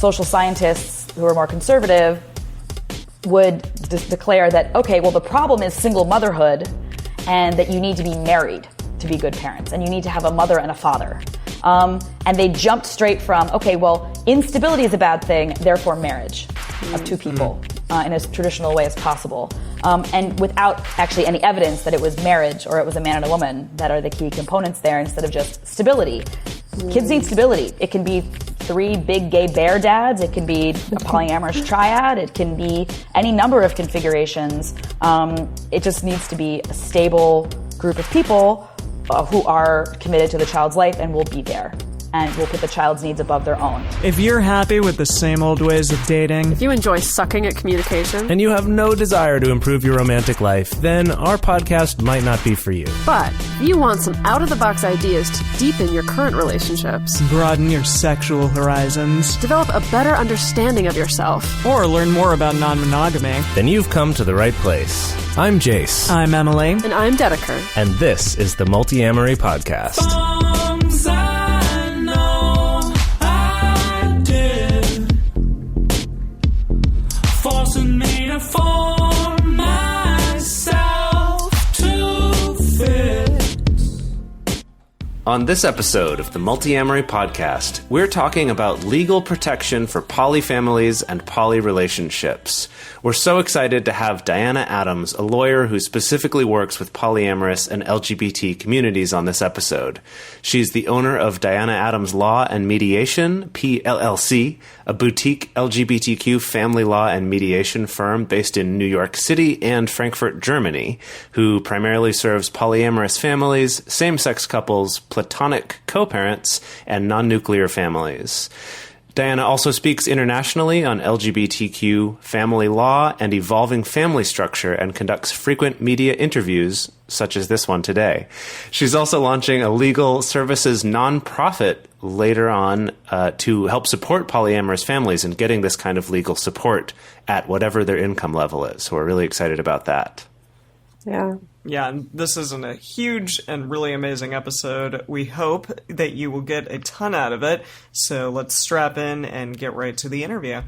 social scientists who are more conservative would declare that, okay, well, the problem is single motherhood and that you need to be married to be good parents and you need to have a mother and a father. And they jumped straight from, okay, well, instability is a bad thing, therefore marriage of two people in as traditional way as possible. And without actually any evidence that it was marriage or it was a man and a woman that are the key components there instead of just stability. Kids need stability. It can be 3 big gay bear dads. It can be a polyamorous triad. It can be any number of configurations. It just needs to be a stable group of people who are committed to the child's life and will be there and will put the child's needs above their own. If you're happy with the same old ways of dating, if you enjoy sucking at communication, and you have no desire to improve your romantic life, then our podcast might not be for you. But if you want some out-of-the-box ideas to deepen your current relationships, broaden your sexual horizons, develop a better understanding of yourself, or learn more about non-monogamy, then you've come to the right place. I'm Jase. I'm Emily. And I'm Dedeker. And this is the Multiamory podcast. Forcing me to form myself to fit. On this episode of the Multiamory podcast, we're talking about legal protection for polyfamilies and poly relationships. We're so excited to have Diana Adams, a lawyer who specifically works with polyamorous and LGBT communities, on this episode. She's the owner of Diana Adams Law and Mediation, PLLC, a boutique LGBTQ family law and mediation firm based in New York City and Frankfurt, Germany, who primarily serves polyamorous families, same-sex couples, platonic co-parents, and non-nuclear families. Diana also speaks internationally on LGBTQ family law and evolving family structure and conducts frequent media interviews, such as this one today. She's also launching a legal services nonprofit later on to help support polyamorous families in getting this kind of legal support at whatever their income level is. So we're really excited about that. Yeah, and this isn't a huge and really amazing episode. We hope that you will get a ton out of it. So let's strap in and get right to the interview.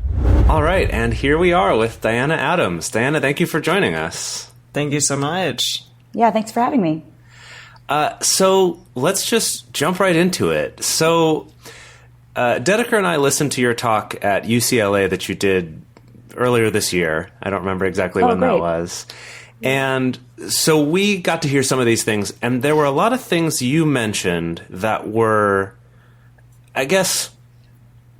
All right, and here we are with Diana Adams. Diana, thank you for joining us. Thank you so much. Yeah, thanks for having me. So let's just jump right into it. So Dedeker and I listened to your talk at UCLA that you did earlier this year. I don't remember exactly when that was. And so we got to hear some of these things, and there were a lot of things you mentioned that were, I guess,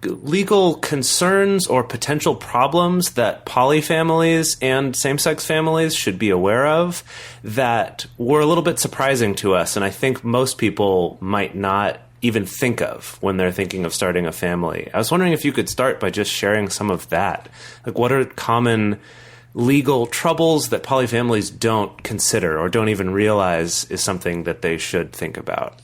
legal concerns or potential problems that polyfamilies and same-sex families should be aware of that were a little bit surprising to us, and I think most people might not even think of when they're thinking of starting a family. I was wondering if you could start by just sharing some of that. Like, what are common legal troubles that polyfamilies don't consider or don't even realize is something that they should think about?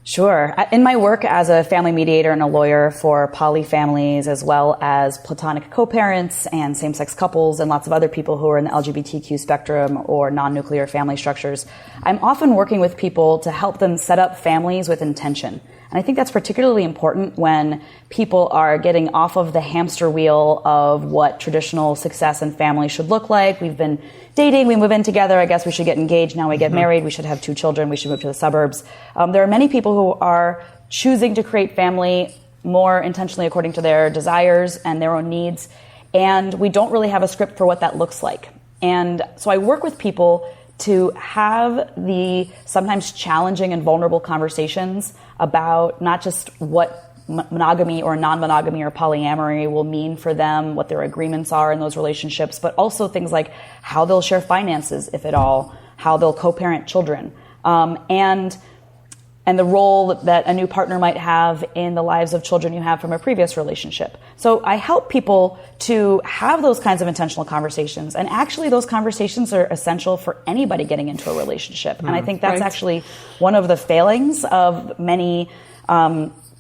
Sure. In my work as a family mediator and a lawyer for polyfamilies, as well as platonic co-parents and same-sex couples and lots of other people who are in the LGBTQ spectrum or non-nuclear family structures, I'm often working with people to help them set up families with intention. And I think that's particularly important when people are getting off of the hamster wheel of what traditional success and family should look like. We've been dating, we move in together, I guess we should get engaged, now we get married, we should have 2 children, we should move to the suburbs. There are many people who are choosing to create family more intentionally according to their desires and their own needs, and we don't really have a script for what that looks like. And so I work with people to have the sometimes challenging and vulnerable conversations about not just what monogamy or non-monogamy or polyamory will mean for them, what their agreements are in those relationships, but also things like how they'll share finances, if at all, how they'll co-parent children, and the role that a new partner might have in the lives of children you have from a previous relationship. So I help people to have those kinds of intentional conversations. And actually, those conversations are essential for anybody getting into a relationship. And I think that's actually one of the failings of many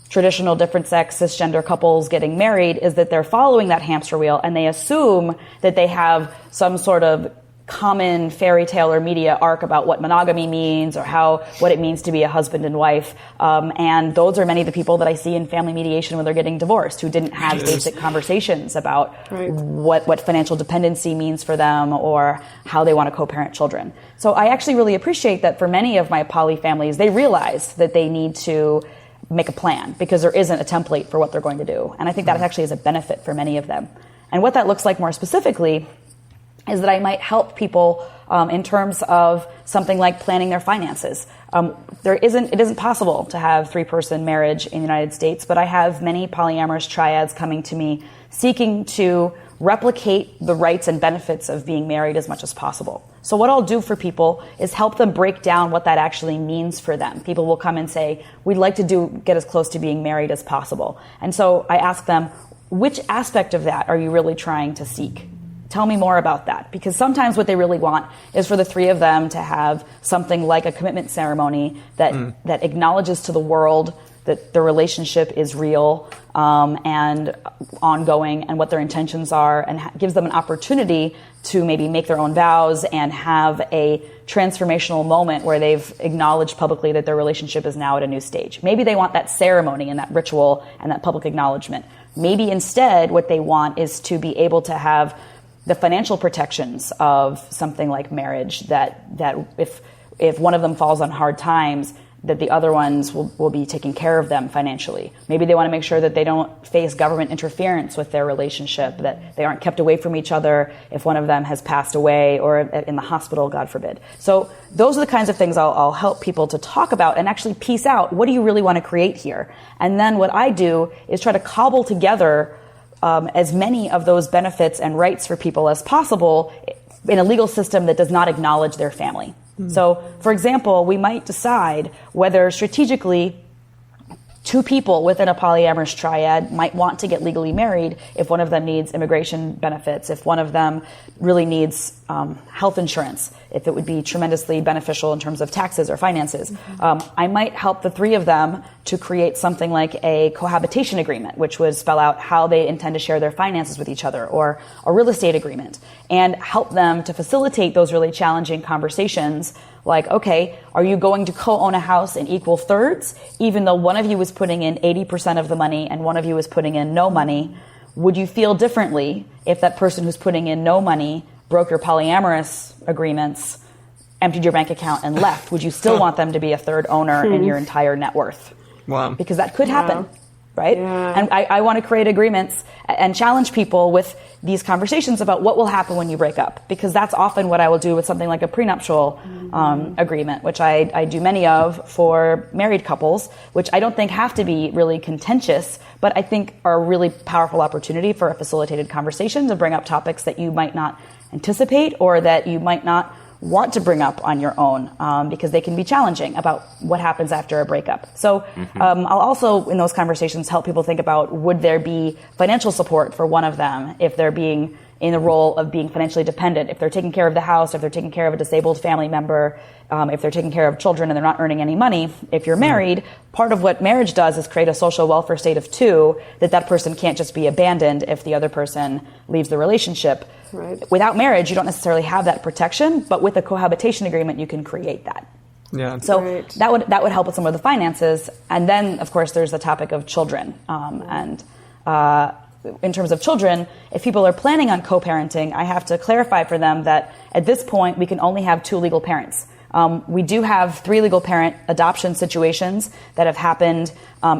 traditional different sex cisgender couples getting married, is that they're following that hamster wheel and they assume that they have some sort of common fairy tale or media arc about what monogamy means or what it means to be a husband and wife. And those are many of the people that I see in family mediation when they're getting divorced, who didn't have basic conversations about what financial dependency means for them or how they want to co-parent children. So I actually really appreciate that for many of my poly families, they realize that they need to make a plan because there isn't a template for what they're going to do. And I think that actually is a benefit for many of them. And what that looks like more specifically is that I might help people in terms of something like planning their finances. It isn't possible to have 3-person marriage in the United States, but I have many polyamorous triads coming to me seeking to replicate the rights and benefits of being married as much as possible. So what I'll do for people is help them break down what that actually means for them. People will come and say, we'd like to get as close to being married as possible. And so I ask them, which aspect of that are you really trying to seek? Tell me more about that. Because sometimes what they really want is for the 3 of them to have something like a commitment ceremony that acknowledges to the world that the relationship is real and ongoing and what their intentions are, and gives them an opportunity to maybe make their own vows and have a transformational moment where they've acknowledged publicly that their relationship is now at a new stage. Maybe they want that ceremony and that ritual and that public acknowledgement. Maybe instead what they want is to be able to have the financial protections of something like marriage, that if one of them falls on hard times, that the other ones will be taking care of them financially. Maybe they want to make sure that they don't face government interference with their relationship, that they aren't kept away from each other if one of them has passed away or in the hospital, God forbid. So those are the kinds of things I'll help people to talk about and actually piece out, what do you really want to create here? And then what I do is try to cobble together as many of those benefits and rights for people as possible in a legal system that does not acknowledge their family. So, for example, we might decide whether strategically 2 people within a polyamorous triad might want to get legally married if one of them needs immigration benefits, if one of them really needs health insurance, if it would be tremendously beneficial in terms of taxes or finances. I might help the 3 of them to create something like a cohabitation agreement, which would spell out how they intend to share their finances with each other, or a real estate agreement, and help them to facilitate those really challenging conversations like, okay, are you going to co-own a house in equal thirds, even though one of you is putting in 80% of the money and one of you is putting in no money? Would you feel differently if that person who's putting in no money broke your polyamorous agreements, emptied your bank account, and left? Would you still want them to be a third owner in your entire net worth? Wow. Because that could happen, right? Yeah. And I want to create agreements and challenge people with these conversations about what will happen when you break up, because that's often what I will do with something like a prenuptial agreement, which I do many of for married couples, which I don't think have to be really contentious, but I think are a really powerful opportunity for a facilitated conversation to bring up topics that you might not anticipate or that you might not want to bring up on your own, because they can be challenging about what happens after a breakup. So I'll also, in those conversations, help people think about, would there be financial support for one of them if they're being in the role of being financially dependent, if they're taking care of the house, if they're taking care of a disabled family member, if they're taking care of children and they're not earning any money. If you're married, part of what marriage does is create a social welfare state of 2, that person can't just be abandoned if the other person leaves the relationship. Right. Without marriage, you don't necessarily have that protection, but with a cohabitation agreement, you can create that. Yeah. So Right. that would help with some of the finances. And then, of course, there's the topic of children. In terms of children, if people are planning on co-parenting, I have to clarify for them that at this point, we can only have 2 legal parents. We do have 3 legal parent adoption situations that have happened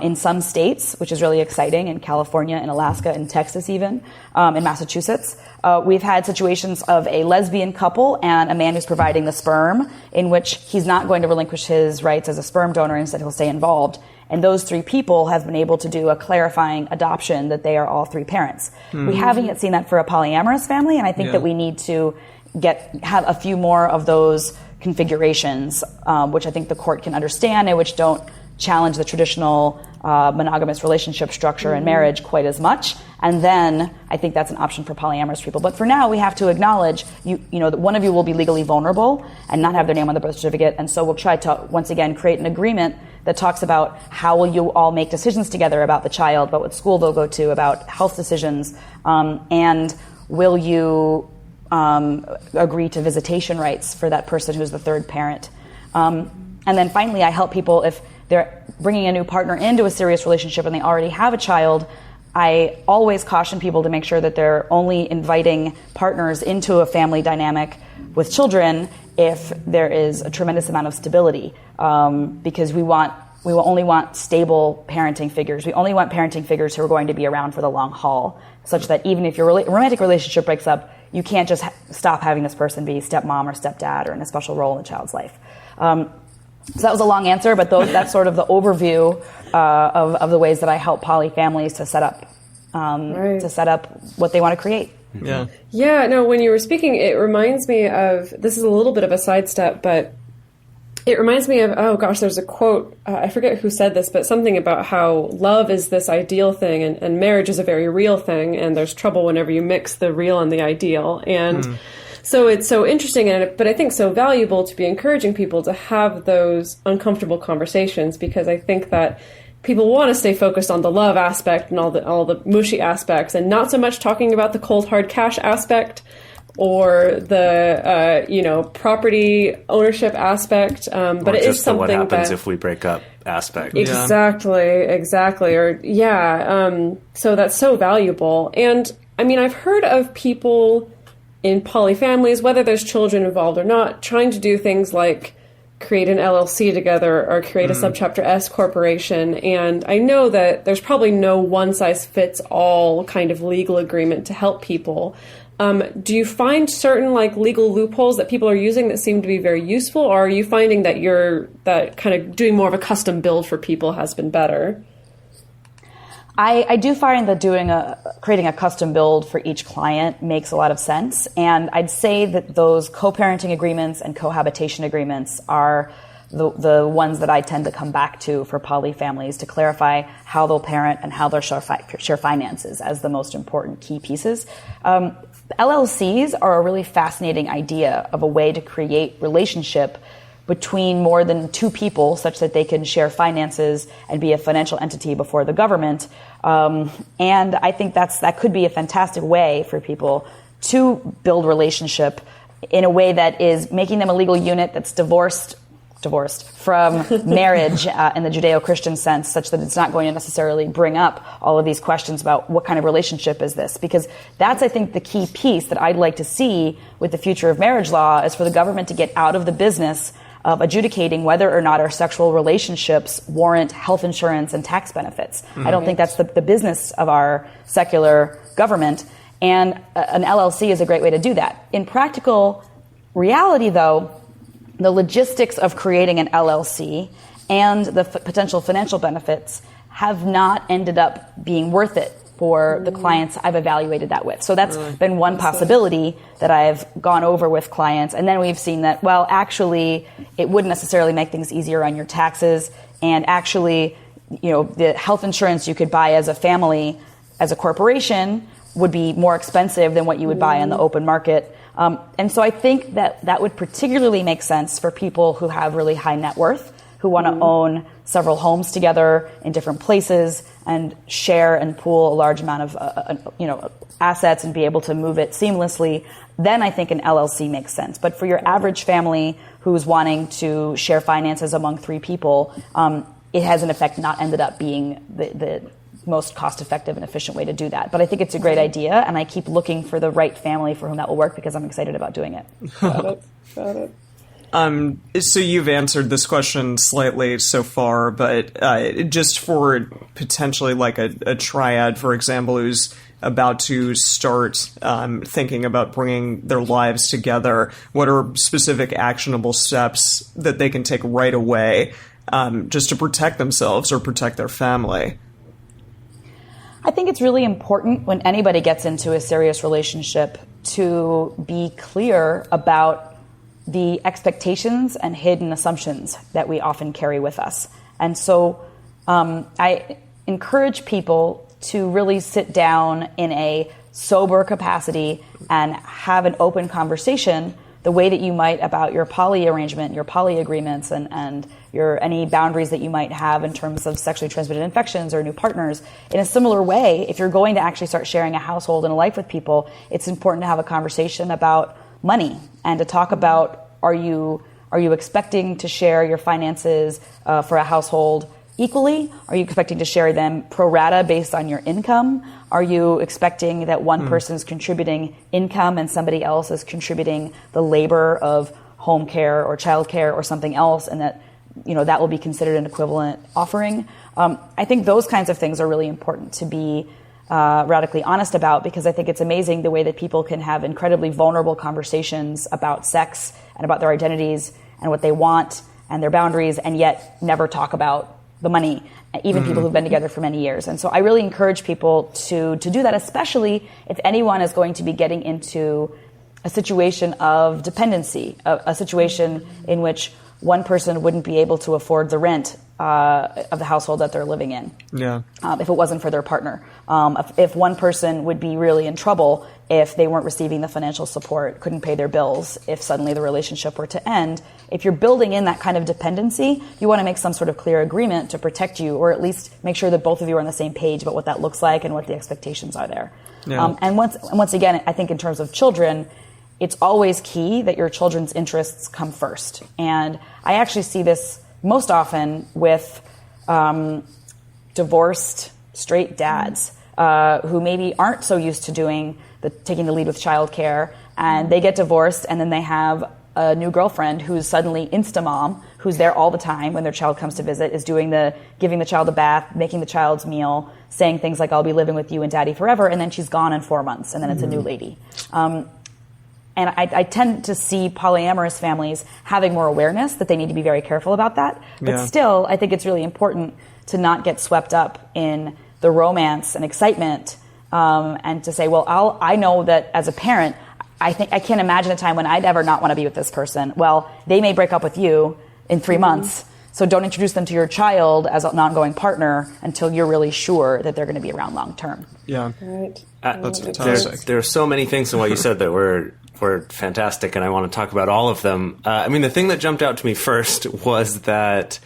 in some states, which is really exciting, in California, in Alaska, in Texas even, in Massachusetts. We've had situations of a lesbian couple and a man who's providing the sperm, in which he's not going to relinquish his rights as a sperm donor, instead he'll stay involved. And those 3 people have been able to do a clarifying adoption that they are all 3 parents. We haven't yet seen that for a polyamorous family, and I think that we need to have a few more of those configurations, which I think the court can understand and which don't challenge the traditional monogamous relationship structure in marriage quite as much. And then I think that's an option for polyamorous people. But for now, we have to acknowledge that one of you will be legally vulnerable and not have their name on the birth certificate. And so we'll try to, once again, create an agreement that talks about how will you all make decisions together about the child, about what school they'll go to, about health decisions, and will you agree to visitation rights for that person who's the third parent. And then finally, I help people if they're bringing a new partner into a serious relationship and they already have a child. I always caution people to make sure that they're only inviting partners into a family dynamic with children if there is a tremendous amount of stability, because we will only want stable parenting figures. We only want parenting figures who are going to be around for the long haul, such that even if your romantic relationship breaks up, you can't just stop having this person be stepmom or stepdad or in a special role in the child's life. So that was a long answer, but that's sort of the overview of the ways that I help poly families to set up what they want to create. Yeah. Yeah, no, when you were speaking, it reminds me of, this is a little bit of a sidestep, but it reminds me of, oh gosh, there's a quote, I forget who said this, but something about how love is this ideal thing and marriage is a very real thing, and there's trouble whenever you mix the real and the ideal. And so it's so interesting, but I think so valuable to be encouraging people to have those uncomfortable conversations, because I think that people want to stay focused on the love aspect and all the mushy aspects, and not so much talking about the cold hard cash aspect or the property ownership aspect. But it is something what happens that, if we break up aspect. Exactly. Or so that's so valuable. And I mean, I've heard of people in poly families, whether there's children involved or not, trying to do things like create an LLC together or create a subchapter S corporation. And I know that there's probably no one-size-fits-all kind of legal agreement to help people. Do you find certain legal loopholes that people are using that seem to be very useful, or are you finding that kind of doing more of a custom build for people has been better? I do find that creating a custom build for each client makes a lot of sense. And I'd say that those co-parenting agreements and cohabitation agreements are the ones that I tend to come back to for poly families to clarify how they'll parent and how they'll share finances as the most important key pieces. LLCs are a really fascinating idea of a way to create relationship between more than two people such that they can share finances and be a financial entity before the government. And I think that could be a fantastic way for people to build relationship in a way that is making them a legal unit that's divorced from marriage in the Judeo-Christian sense, such that it's not going to necessarily bring up all of these questions about what kind of relationship is this. Because that's, I think, the key piece that I'd like to see with the future of marriage law is for the government to get out of the business of adjudicating whether or not our sexual relationships warrant health insurance and tax benefits. I don't think that's the business of our secular government, and an LLC is a great way to do that. In practical reality, though, the logistics of creating an LLC and the potential financial benefits have not ended up being worth it for the clients I've evaluated that with. So that's been one possibility that I've gone over with clients. And then we've seen that, well, actually, it wouldn't necessarily make things easier on your taxes. And actually, the health insurance you could buy as a family, as a corporation, would be more expensive than what you would buy on the open market. And so I think that would particularly make sense for people who have really high net worth, who want to own several homes together in different places and share and pool a large amount of assets and be able to move it seamlessly. Then I think an LLC makes sense. But for your average family who's wanting to share finances among three people, it has in effect not ended up being the most cost-effective and efficient way to do that. But I think it's a great idea, and I keep looking for the right family for whom that will work because I'm excited about doing it. Got it. So you've answered this question slightly so far, but just for potentially a triad, for example, who's about to start thinking about bringing their lives together, what are specific actionable steps that they can take right away just to protect themselves or protect their family? I think it's really important when anybody gets into a serious relationship to be clear about the expectations and hidden assumptions that we often carry with us. And so I encourage people to really sit down in a sober capacity and have an open conversation the way that you might about your poly arrangement, your poly agreements, and any boundaries that you might have in terms of sexually transmitted infections or new partners. In a similar way, if you're going to actually start sharing a household and a life with people, it's important to have a conversation about money and to talk about, are you expecting to share your finances for a household equally? Are you expecting to share them pro rata based on your income? Are you expecting that one person is contributing income and somebody else is contributing the labor of home care or child care or something else, and that that will be considered an equivalent offering? I think those kinds of things are really important to be radically honest about, because I think it's amazing the way that people can have incredibly vulnerable conversations about sex and about their identities and what they want and their boundaries, and yet never talk about the money, even people who've been together for many years. And so I really encourage people to do that, especially if anyone is going to be getting into a situation of dependency, a situation in which one person wouldn't be able to afford the rent of the household that they're living in. Yeah. If it wasn't for their partner. If one person would be really in trouble if they weren't receiving the financial support, couldn't pay their bills, if suddenly the relationship were to end. If you're building in that kind of dependency, you want to make some sort of clear agreement to protect you, or at least make sure that both of you are on the same page about what that looks like and what the expectations are there. Yeah. And once again, I think in terms of children, it's always key that your children's interests come first. And I actually see this most often with divorced straight dads who maybe aren't so used to taking the lead with childcare, and they get divorced, and then they have a new girlfriend who's suddenly Instamom, who's there all the time when their child comes to visit, is giving the child a bath, making the child's meal, saying things like, "I'll be living with you and daddy forever," and then she's gone in 4 months, and then it's a new lady. And I tend to see polyamorous families having more awareness that they need to be very careful about that. But still, I think it's really important to not get swept up in the romance and excitement, and to say, well, I know that as a parent, I can't imagine a time when I'd ever not want to be with this person. Well, they may break up with you in 3 months, so don't introduce them to your child as an ongoing partner until you're really sure that they're going to be around long term. Yeah. Right. That's fantastic. There are so many things in what you said that were fantastic, and I want to talk about all of them. The thing that jumped out to me first was that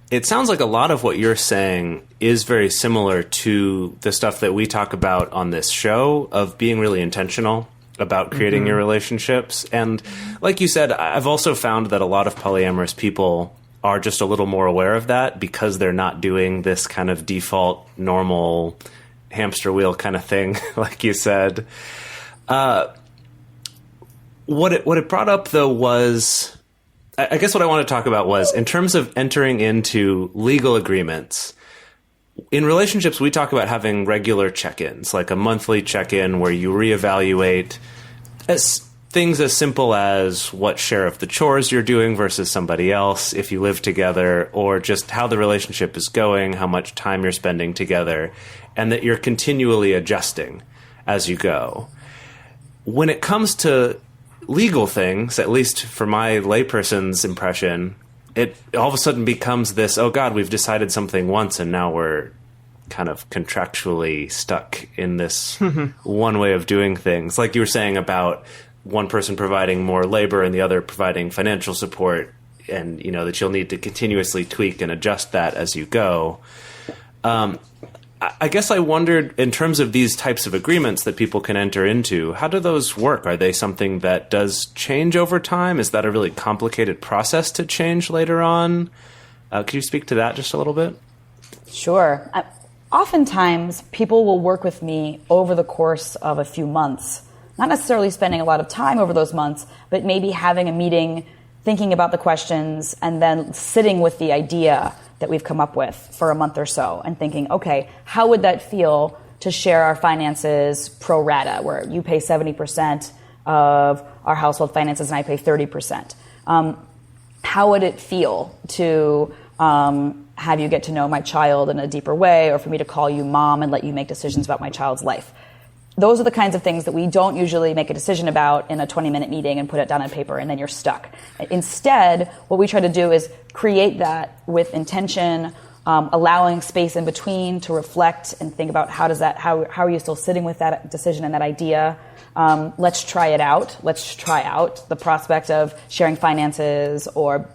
it sounds like a lot of what you're saying is very similar to the stuff that we talk about on this show, of being really intentional about creating your relationships. And like you said, I've also found that a lot of polyamorous people are just a little more aware of that, because they're not doing this kind of default, normal hamster wheel kind of thing, like you said. What it brought up, though, was, I guess what I want to talk about was, in terms of entering into legal agreements, in relationships, we talk about having regular check-ins, like a monthly check-in where you reevaluate things as simple as what share of the chores you're doing versus somebody else, if you live together, or just how the relationship is going, how much time you're spending together, and that you're continually adjusting as you go. When it comes to legal things, at least for my layperson's impression, it all of a sudden becomes this, oh God, we've decided something once and now we're kind of contractually stuck in this one way of doing things. Like you were saying about one person providing more labor and the other providing financial support, and that you'll need to continuously tweak and adjust that as you go. I guess I wondered, in terms of these types of agreements that people can enter into, how do those work? Are they something that does change over time? Is that a really complicated process to change later on? Could you speak to that just a little bit? Sure. Oftentimes, people will work with me over the course of a few months, not necessarily spending a lot of time over those months, but maybe having a meeting, thinking about the questions, and then sitting with the idea that we've come up with for a month or so, and thinking, okay, how would that feel to share our finances pro rata, where you pay 70% of our household finances and I pay 30%? How would it feel to have you get to know my child in a deeper way, or for me to call you mom and let you make decisions about my child's life? Those are the kinds of things that we don't usually make a decision about in a 20-minute meeting and put it down on paper, and then you're stuck. Instead, what we try to do is create that with intention, allowing space in between to reflect and think about how are you still sitting with that decision and that idea. Let's try it out. Let's try out the prospect of sharing finances, or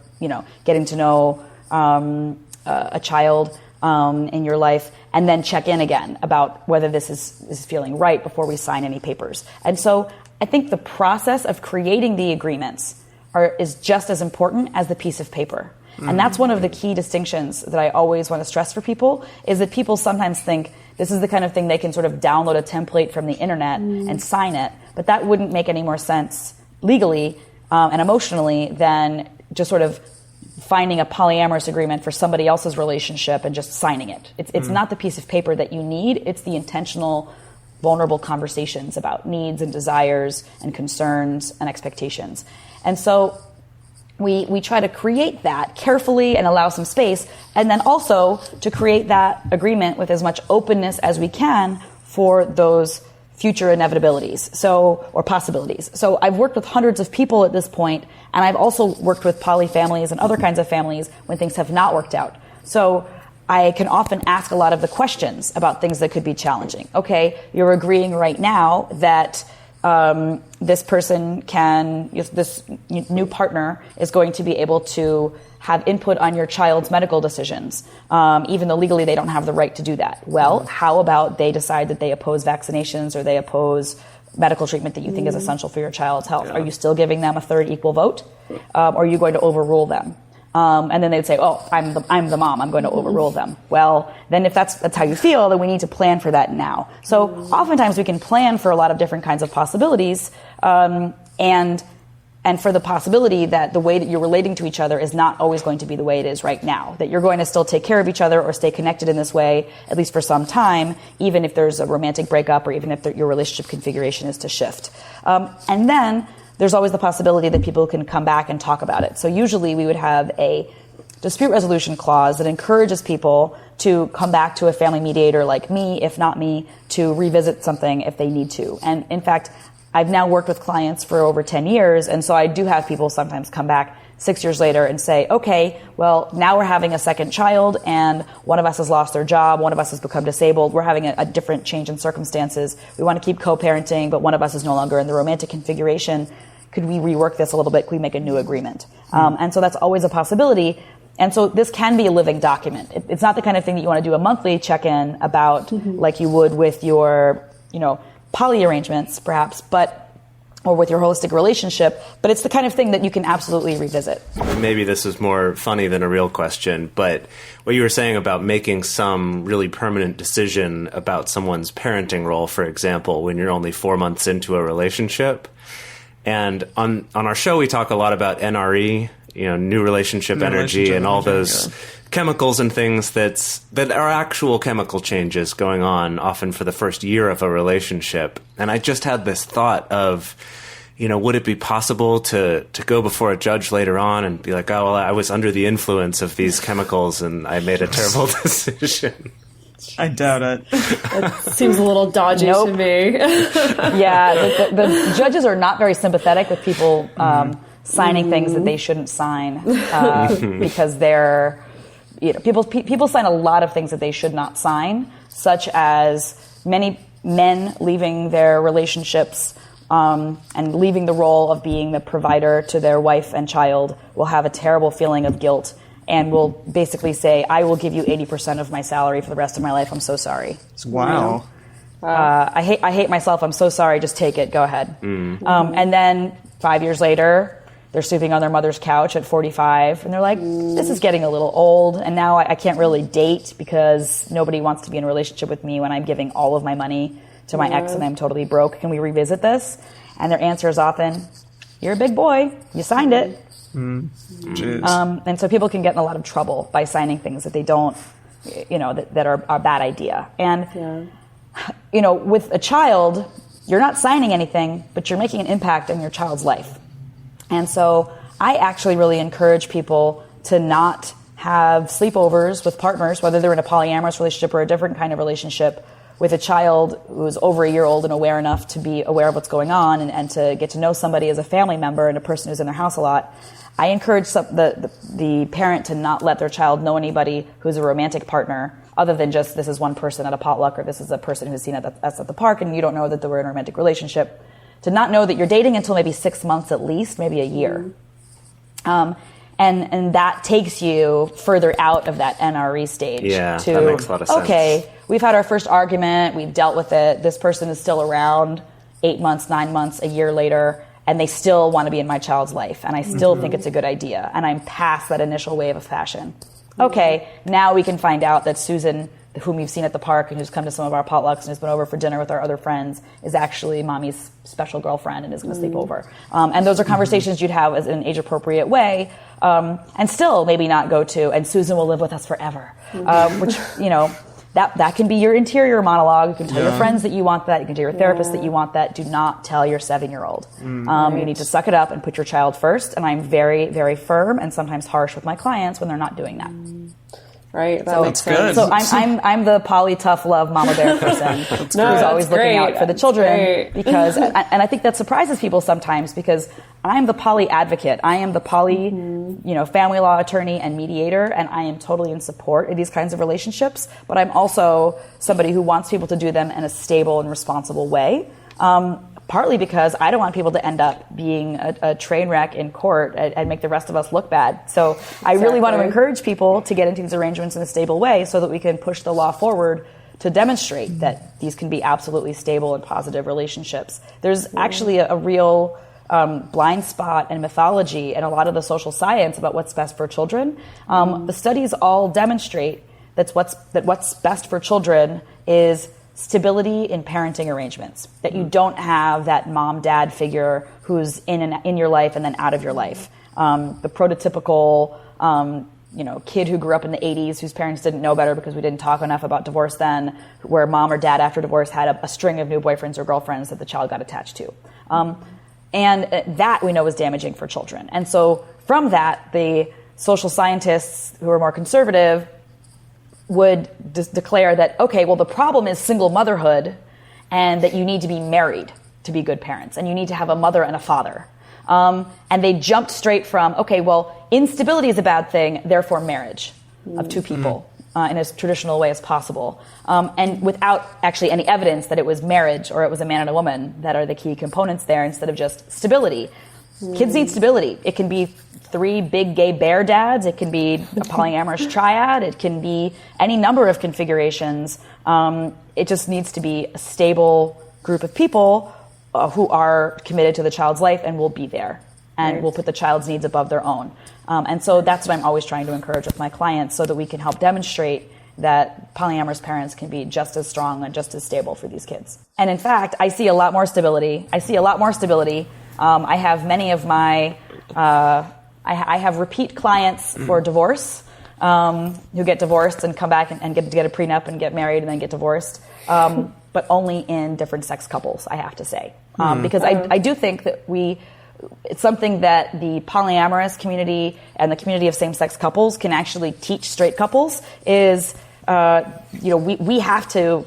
getting to know a child in your life, and then check in again about whether this is feeling right before we sign any papers. And so I think the process of creating the agreements is just as important as the piece of paper. And that's one of the key distinctions that I always want to stress for people, is that people sometimes think this is the kind of thing they can sort of download a template from the internet and sign it. But that wouldn't make any more sense legally and emotionally than just sort of finding a polyamorous agreement for somebody else's relationship and just signing it. It's not the piece of paper that you need. It's the intentional, vulnerable conversations about needs and desires and concerns and expectations. And so we try to create that carefully and allow some space, and then also to create that agreement with as much openness as we can for those future inevitabilities, or possibilities. So I've worked with hundreds of people at this point, and I've also worked with poly families and other kinds of families when things have not worked out. So I can often ask a lot of the questions about things that could be challenging. Okay, you're agreeing right now that this new partner is going to be able to have input on your child's medical decisions, even though legally they don't have the right to do that. Well, how about they decide that they oppose vaccinations or they oppose medical treatment that you think is essential for your child's health? Are you still giving them a third equal vote? Or are you going to overrule them? And then they'd say, "Oh, I'm the mom. I'm going to overrule them." Well, then if that's how you feel, then we need to plan for that now. So oftentimes we can plan for a lot of different kinds of possibilities, and for the possibility that the way that you're relating to each other is not always going to be the way it is right now. That you're going to still take care of each other or stay connected in this way, at least for some time, even if there's a romantic breakup or even if your relationship configuration is to shift. And then there's always the possibility that people can come back and talk about it. So usually we would have a dispute resolution clause that encourages people to come back to a family mediator like me, if not me, to revisit something if they need to. And in fact, I've now worked with clients for over 10 years, and so I do have people sometimes come back 6 years later and say, okay, well, now we're having a second child, and one of us has lost their job, one of us has become disabled, we're having a different change in circumstances, we want to keep co-parenting, but one of us is no longer in the romantic configuration. Could we rework this a little bit? Could we make a new agreement? And so that's always a possibility. And so this can be a living document. It's not the kind of thing that you want to do a monthly check-in about like you would with your, poly arrangements, perhaps, or with your holistic relationship, but it's the kind of thing that you can absolutely revisit. Maybe this is more funny than a real question, but what you were saying about making some really permanent decision about someone's parenting role, for example, when you're only 4 months into a relationship. And on our show, we talk a lot about NRE, new relationship energy, and all those chemicals and things that are actual chemical changes going on often for the first year of a relationship. And I just had this thought of, would it be possible to go before a judge later on and be like, oh, well, I was under the influence of these chemicals and I made a terrible decision? I doubt it. It seems a little dodgy to me. Yeah, the judges are not very sympathetic with people signing things that they shouldn't sign because they're, people sign a lot of things that they should not sign, such as many men leaving their relationships and leaving the role of being the provider to their wife and child will have a terrible feeling of guilt and will basically say, I will give you 80% of my salary for the rest of my life. I'm so sorry. Wow. I hate myself. I'm so sorry. Just take it. Go ahead. And then 5 years later, they're sleeping on their mother's couch at 45, and they're like, this is getting a little old, and now I can't really date because nobody wants to be in a relationship with me when I'm giving all of my money to my ex and I'm totally broke. Can we revisit this? And their answer is often, you're a big boy. You signed it. And so people can get in a lot of trouble by signing things that they don't, that are a bad idea. And, with a child, you're not signing anything, but you're making an impact on your child's life. And so I actually really encourage people to not have sleepovers with partners, whether they're in a polyamorous relationship or a different kind of relationship, with a child who's over a year old and aware enough to be aware of what's going on and to get to know somebody as a family member and a person who's in their house a lot. I encourage the parent to not let their child know anybody who's a romantic partner other than just this is one person at a potluck or this is a person who's seen us at the park and you don't know that they were in a romantic relationship. To not know that you're dating until maybe 6 months at least, maybe a year. And And that takes you further out of that NRE stage. Yeah, to, that makes a lot of sense. Okay, we've had our first argument, we've dealt with it, this person is still around 8 months, 9 months, a year later, and they still want to be in my child's life, and I still think it's a good idea, and I'm past that initial wave of passion. Okay, now we can find out that Susan, whom you've seen at the park and who's come to some of our potlucks and has been over for dinner with our other friends, is actually mommy's special girlfriend and is going to sleep over. And those are conversations you'd have as in an age-appropriate way, and still maybe not go to, and Susan will live with us forever, which, that can be your interior monologue. You can tell your friends that you want that. You can tell your therapist that you want that. Do not tell your 7-year-old. You need to suck it up and put your child first, and I'm very, very firm and sometimes harsh with my clients when they're not doing that. Right, that makes sense. good. So I'm the poly tough love mama bear person who's always looking out for the children because and I think that surprises people sometimes because I'm the poly advocate. I am the poly family law attorney and mediator, and I am totally in support of these kinds of relationships, but I'm also somebody who wants people to do them in a stable and responsible way. Partly because I don't want people to end up being a train wreck in court and make the rest of us look bad. So I really want to encourage people to get into these arrangements in a stable way so that we can push the law forward to demonstrate that these can be absolutely stable and positive relationships. There's actually a real blind spot and mythology and a lot of the social science about what's best for children. The studies all demonstrate that what's best for children is stability in parenting arrangements, that you don't have that mom-dad figure who's in your life and then out of your life. The prototypical, kid who grew up in the 80s whose parents didn't know better because we didn't talk enough about divorce then, where mom or dad after divorce had a string of new boyfriends or girlfriends that the child got attached to. And that we know is damaging for children. And so from that, the social scientists who are more conservative would declare that, okay, well, the problem is single motherhood and that you need to be married to be good parents and you need to have a mother and a father. And they jumped straight from, okay, well, instability is a bad thing, therefore marriage of two people in as traditional way as possible. And without actually any evidence that it was marriage or it was a man and a woman that are the key components there instead of just stability. Kids need stability. It can be 3 big gay bear dads. It can be a polyamorous triad. It can be any number of configurations. It just needs to be a stable group of people who are committed to the child's life and will be there and will put the child's needs above their own. And so that's what I'm always trying to encourage with my clients so that we can help demonstrate that polyamorous parents can be just as strong and just as stable for these kids. And in fact, I see a lot more stability. I have many of my... I have repeat clients for divorce who get divorced and come back and get a prenup and get married and then get divorced, but only in different sex couples, I have to say. Because I do think that it's something that the polyamorous community and the community of same-sex couples can actually teach straight couples is, we have to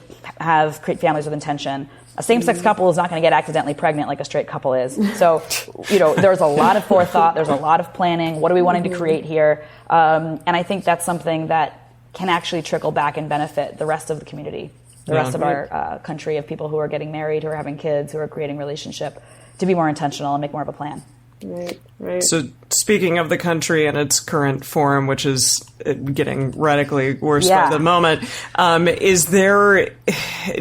create families with intention. A same-sex couple is not going to get accidentally pregnant like a straight couple is. So, there's a lot of forethought. There's a lot of planning. What are we wanting to create here? And I think that's something that can actually trickle back and benefit the rest of the community, the rest of our country of people who are getting married, who are having kids, who are creating relationship, to be more intentional and make more of a plan. Right. So speaking of the country and its current form, which is getting radically worse by the moment,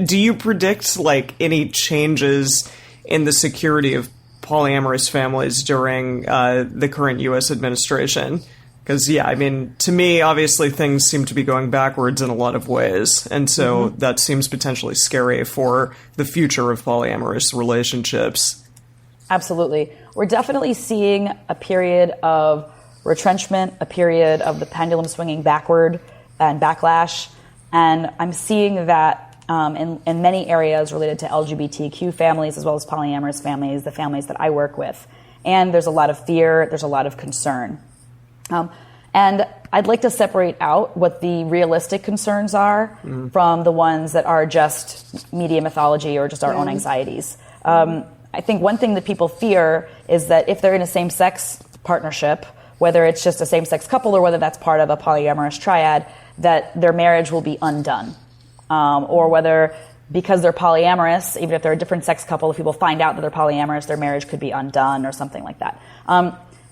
do you predict any changes in the security of polyamorous families during the current U.S. administration? Because, to me, obviously things seem to be going backwards in a lot of ways. And so that seems potentially scary for the future of polyamorous relationships. Absolutely. We're definitely seeing a period of retrenchment, a period of the pendulum swinging backward and backlash. And I'm seeing that in many areas related to LGBTQ families as well as polyamorous families, the families that I work with. And there's a lot of fear, there's a lot of concern. And I'd like to separate out what the realistic concerns are from the ones that are just media mythology or just our own anxieties. I think one thing that people fear is that if they're in a same-sex partnership, whether it's just a same-sex couple or whether that's part of a polyamorous triad, that their marriage will be undone. Or whether because they're polyamorous, even if they're a different sex couple, if people find out that they're polyamorous, their marriage could be undone or something like that.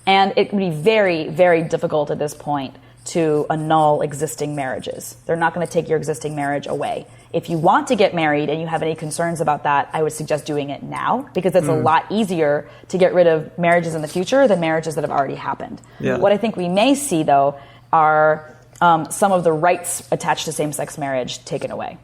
And it would be very, very difficult at this point to annul existing marriages. They're not going to take your existing marriage away. If you want to get married and you have any concerns about that, I would suggest doing it now, because it's a lot easier to get rid of marriages in the future than marriages that have already happened. Yeah. What I think we may see, though, are some of the rights attached to same-sex marriage taken away.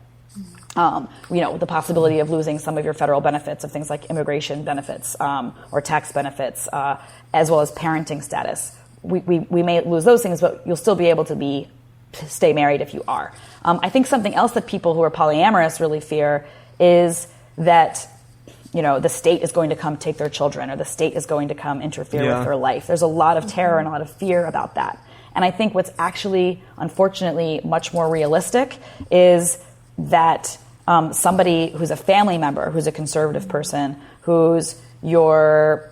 The possibility of losing some of your federal benefits of things like immigration benefits or tax benefits, as well as parenting status. We may lose those things, but you'll still be able to stay married if you are. I think something else that people who are polyamorous really fear is that, the state is going to come take their children, or the state is going to come interfere with their life. There's a lot of terror and a lot of fear about that. And I think what's actually, unfortunately, much more realistic is that somebody who's a family member, who's a conservative person, who's your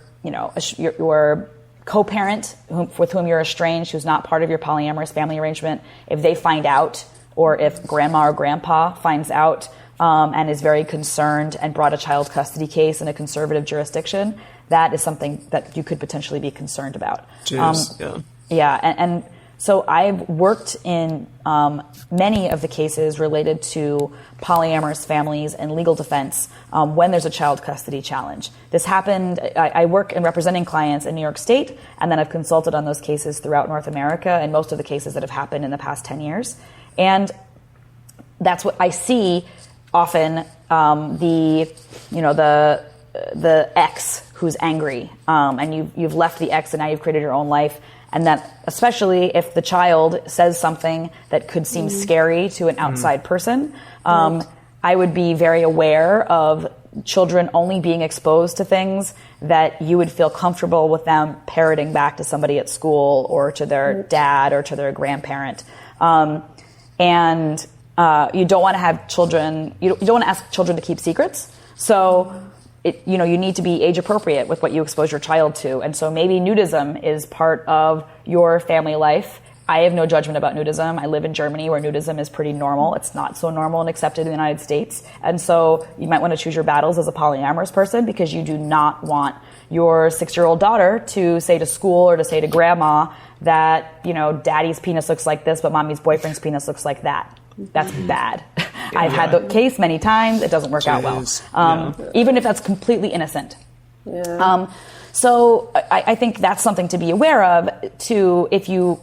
co-parent with whom you're estranged, who's not part of your polyamorous family arrangement, if they find out, or if grandma or grandpa finds out and is very concerned and brought a child custody case in a conservative jurisdiction, that is something that you could potentially be concerned about. And so I've worked in many of the cases related to polyamorous families and legal defense when there's a child custody challenge. This happened, I work in representing clients in New York State, and then I've consulted on those cases throughout North America, and most of the cases that have happened in the past 10 years. And that's what I see often, the ex who's angry, and you've left the ex and now you've created your own life. And that, especially if the child says something that could seem scary to an outside person, I would be very aware of children only being exposed to things that you would feel comfortable with them parroting back to somebody at school or to their dad or to their grandparent. You don't want to have children, you don't want to ask children to keep secrets. So you need to be age appropriate with what you expose your child to. And so maybe nudism is part of your family life. I have no judgment about nudism. I live in Germany, where nudism is pretty normal. It's not so normal and accepted in the United States. And so you might want to choose your battles as a polyamorous person, because you do not want your 6-year-old daughter to say to school or to say to grandma that, daddy's penis looks like this, but mommy's boyfriend's penis looks like that. That's bad. I've had the case many times. It doesn't work out well, even if that's completely innocent. So I think that's something to be aware of too. If you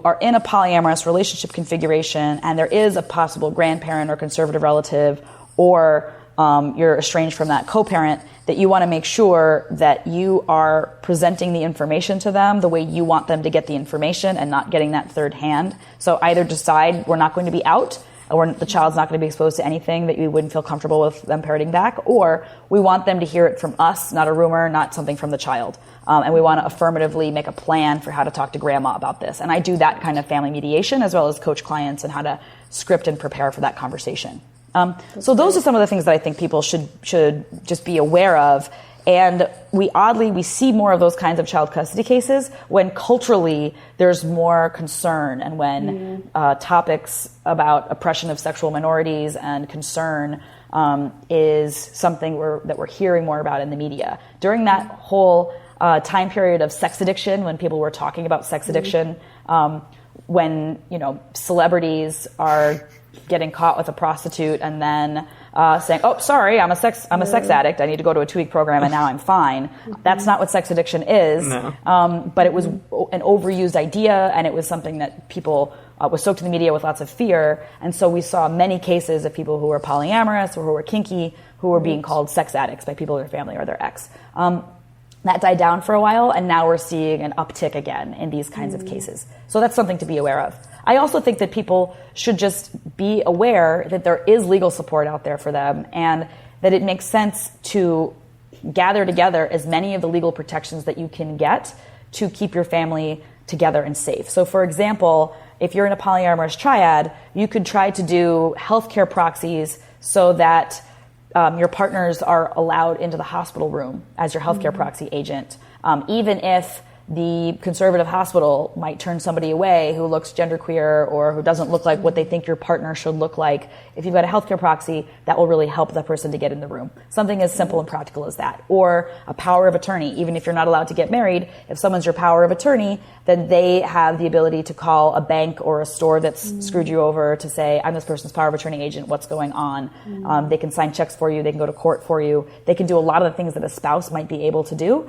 are in a polyamorous relationship configuration and there is a possible grandparent or conservative relative, or you're estranged from that co-parent, that you want to make sure that you are presenting the information to them the way you want them to get the information and not getting that third hand. So either decide we're not going to be out, or the child's not going to be exposed to anything that you wouldn't feel comfortable with them parroting back, or we want them to hear it from us, not a rumor, not something from the child. And we want to affirmatively make a plan for how to talk to grandma about this. And I do that kind of family mediation, as well as coach clients and how to script and prepare for that conversation. So those are some of the things that I think people should just be aware of. And we see more of those kinds of child custody cases when culturally there's more concern, and when topics about oppression of sexual minorities and concern is something that we're hearing more about in the media. During that whole time period of sex addiction, when people were talking about sex addiction, when celebrities are getting caught with a prostitute and then saying, "Oh, sorry, I'm a sex addict. I need to go to a 2-week program and now I'm fine." That's not what sex addiction is. No. But it was an overused idea, and it was something that people was soaked in the media with lots of fear. And so we saw many cases of people who were polyamorous or who were kinky who were being called sex addicts by people in their family or their ex. That died down for a while, and now we're seeing an uptick again in these kinds of cases. So that's something to be aware of. I also think that people should just be aware that there is legal support out there for them, and that it makes sense to gather together as many of the legal protections that you can get to keep your family together and safe. So for example, if you're in a polyamorous triad, you could try to do healthcare proxies so that your partners are allowed into the hospital room as your healthcare proxy agent, even if the conservative hospital might turn somebody away who looks genderqueer or who doesn't look like what they think your partner should look like. If you've got a healthcare proxy, that will really help that person to get in the room. Something as simple and practical as that. Or a power of attorney. Even if you're not allowed to get married, if someone's your power of attorney, then they have the ability to call a bank or a store that's screwed you over to say, I'm this person's power of attorney agent, what's going on? They can sign checks for you, they can go to court for you, they can do a lot of the things that a spouse might be able to do.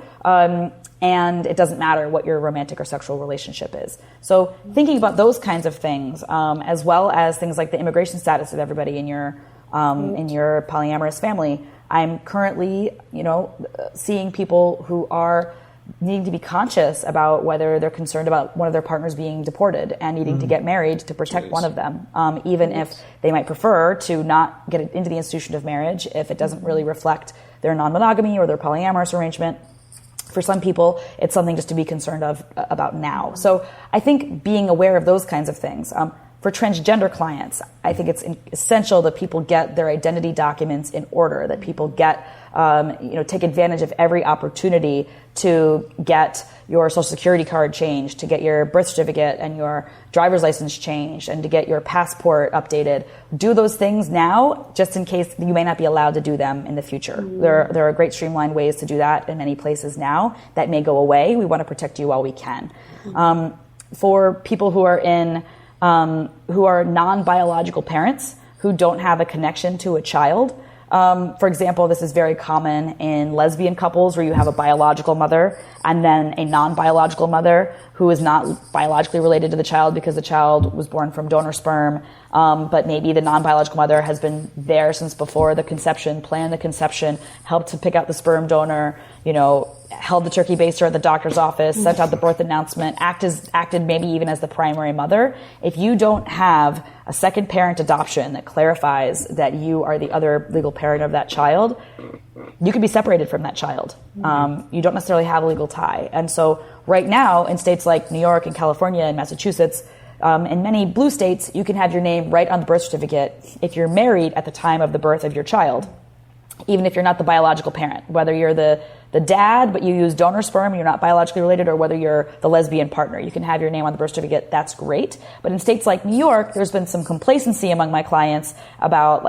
And it doesn't matter what your romantic or sexual relationship is. So thinking about those kinds of things, as well as things like the immigration status of everybody in your polyamorous family, I'm currently, seeing people who are needing to be conscious about whether they're concerned about one of their partners being deported and needing to get married to protect one of them, even if they might prefer to not get into the institution of marriage if it doesn't really reflect their non-monogamy or their polyamorous arrangement. For some people, it's something just to be concerned about now. So I think being aware of those kinds of things. For transgender clients, I think it's essential that people get their identity documents in order, that people get, take advantage of every opportunity to get your social security card changed, to get your birth certificate and your driver's license changed, and to get your passport updated. Do those things now, just in case you may not be allowed to do them in the future. There are great streamlined ways to do that in many places now that may go away. We want to protect you while we can. For people who are who are non-biological parents, who don't have a connection to a child. For example, this is very common in lesbian couples where you have a biological mother and then a non-biological mother who is not biologically related to the child because the child was born from donor sperm, but maybe the non-biological mother has been there since before the conception, planned the conception, helped to pick out the sperm donor, held the turkey baster at the doctor's office, sent out the birth announcement, acted maybe even as the primary mother. If you don't have a second parent adoption that clarifies that you are the other legal parent of that child, you can be separated from that child. You don't necessarily have a legal tie. And so right now, in states like New York and California and Massachusetts, in many blue states, you can have your name right on the birth certificate if you're married at the time of the birth of your child, even if you're not the biological parent, whether you're the dad, but you use donor sperm, you're not biologically related, or whether you're the lesbian partner. You can have your name on the birth certificate. That's great. But in states like New York, there's been some complacency among my clients about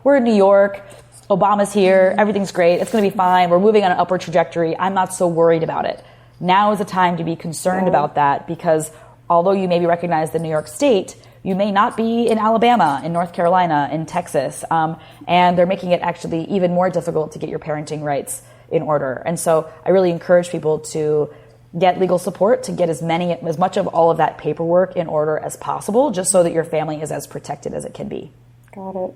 we're in New York, Obama's here, everything's great, it's going to be fine, we're moving on an upward trajectory, I'm not so worried about it. Now is the time to be concerned about that, because although you maybe recognize the New York State, you may not be in Alabama, in North Carolina, in Texas, and they're making it actually even more difficult to get your parenting rights in order. And so I really encourage people to get legal support, to get as much of all of that paperwork in order as possible, just so that your family is as protected as it can be. Got it.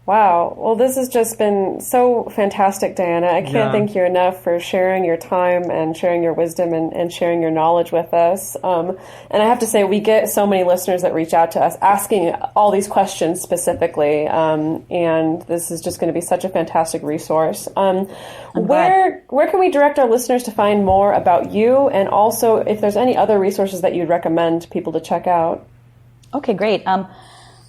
Wow. Well, this has just been so fantastic, Diana. I can't thank you enough for sharing your time and sharing your wisdom and sharing your knowledge with us. And I have to say, we get so many listeners that reach out to us asking all these questions specifically. And this is just going to be such a fantastic resource. Where can we direct our listeners to find more about you? And also, if there's any other resources that you'd recommend people to check out? Okay, great.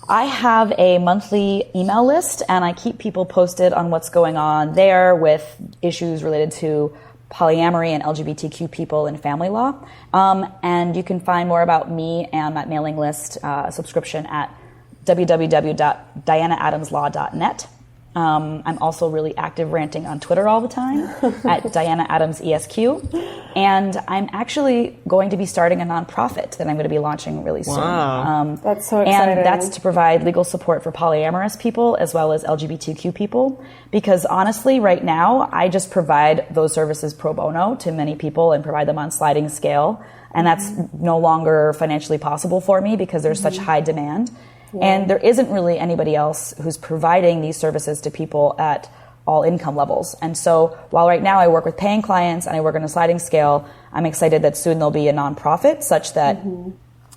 I have a monthly email list, and I keep people posted on what's going on there with issues related to polyamory and LGBTQ people in family law. And you can find more about me and that mailing list subscription at www.dianaadamslaw.net. I'm also really active ranting on Twitter all the time at Diana Adams ESQ. And I'm actually going to be starting a nonprofit that I'm going to be launching really soon. Wow. That's so exciting. And that's to provide legal support for polyamorous people as well as LGBTQ people. Because honestly, right now, I just provide those services pro bono to many people and provide them on sliding scale. And that's no longer financially possible for me because there's such high demand. Yeah. And there isn't really anybody else who's providing these services to people at all income levels. And so while right now I work with paying clients and I work on a sliding scale, I'm excited that soon there'll be a nonprofit such that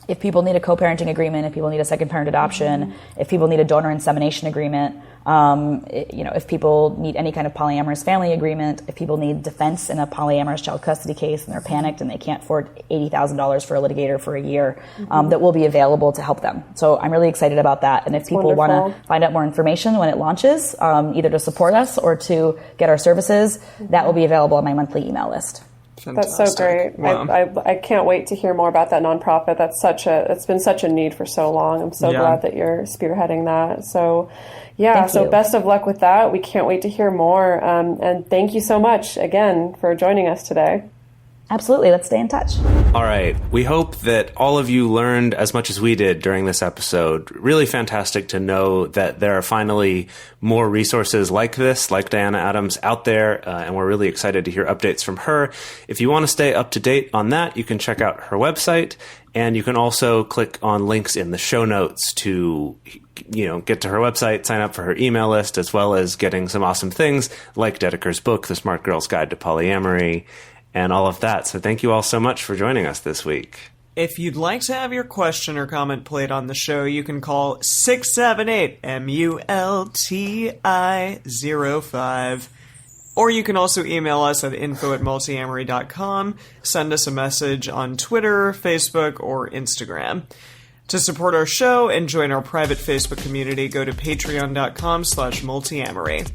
if people need a co-parenting agreement, if people need a second parent adoption, if people need a donor insemination agreement, if people need any kind of polyamorous family agreement, if people need defense in a polyamorous child custody case and they're panicked and they can't afford $80,000 for a litigator for a year, that will be available to help them. So I'm really excited about that. And if people want to find out more information when it launches, either to support us or to get our services, that will be available on my monthly email list. That's so great. Wow. I can't wait to hear more about that nonprofit. It's been such a need for so long. I'm so glad that you're spearheading that. So, so best of luck with that. We can't wait to hear more. And thank you so much again for joining us today. Absolutely. Let's stay in touch. All right. We hope that all of you learned as much as we did during this episode. Really fantastic to know that there are finally more resources like this, like Diana Adams, out there, and we're really excited to hear updates from her. If you want to stay up to date on that, you can check out her website, and you can also click on links in the show notes to get to her website, sign up for her email list, as well as getting some awesome things like Dedeker's book, The Smart Girl's Guide to Polyamory, and all of that. So thank you all so much for joining us this week. If you'd like to have your question or comment played on the show, you can call 678-MULTI-05. Or you can also email us at info@multiamory.com, send us a message on Twitter, Facebook, or Instagram. To support our show and join our private Facebook community, go to patreon.com/multiamory.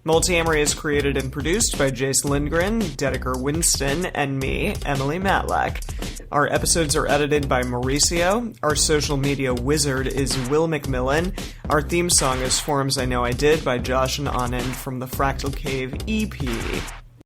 Multiamory is created and produced by Jase Lindgren, Dedeker Winston, and me, Emily Matlack. Our episodes are edited by Mauricio. Our social media wizard is Will McMillan. Our theme song is Forms I Know I Did by Josh and Anand from the Fractal Cave EP.